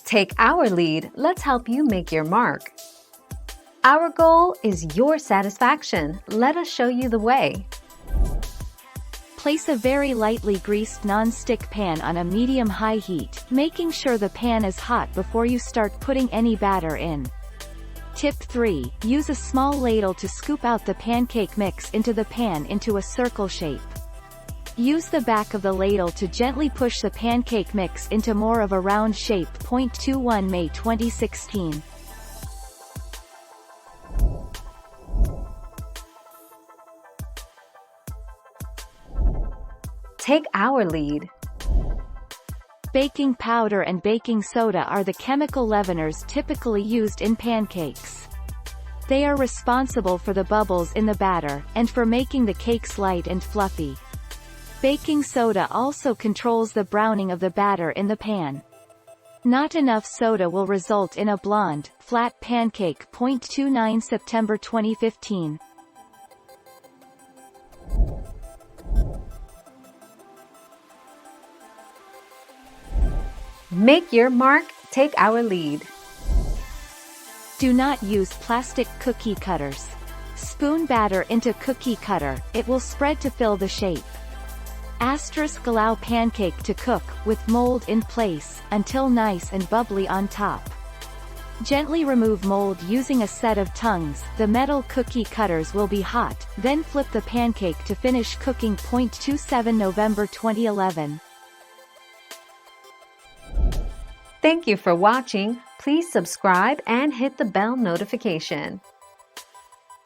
Take our lead, let's help you make your mark. Our goal is your satisfaction. Let us show you the way. Place a very lightly greased non-stick pan on a medium-high heat, making sure the pan is hot before you start putting any batter in. Tip 3. Use a small ladle to scoop out the pancake mix into the pan into a circle shape. Use the back of the ladle to gently push the pancake mix into more of a round shape. 21 May 2016. Take our lead. Baking powder and baking soda are the chemical leaveners typically used in pancakes. They are responsible for the bubbles in the batter, and for making the cakes light and fluffy. Baking soda also controls the browning of the batter in the pan. Not enough soda will result in a blonde, flat pancake. 29 September 2015. Make your mark, take our lead. Do not use plastic cookie cutters. Spoon batter into cookie cutter, it will spread to fill the shape. Allow pancake to cook, with mold in place, until nice and bubbly on top. Gently remove mold using a set of tongues. The metal cookie cutters will be hot, then flip the pancake to finish cooking. 27 November 2011. Thank you for watching. Please subscribe and hit the bell notification.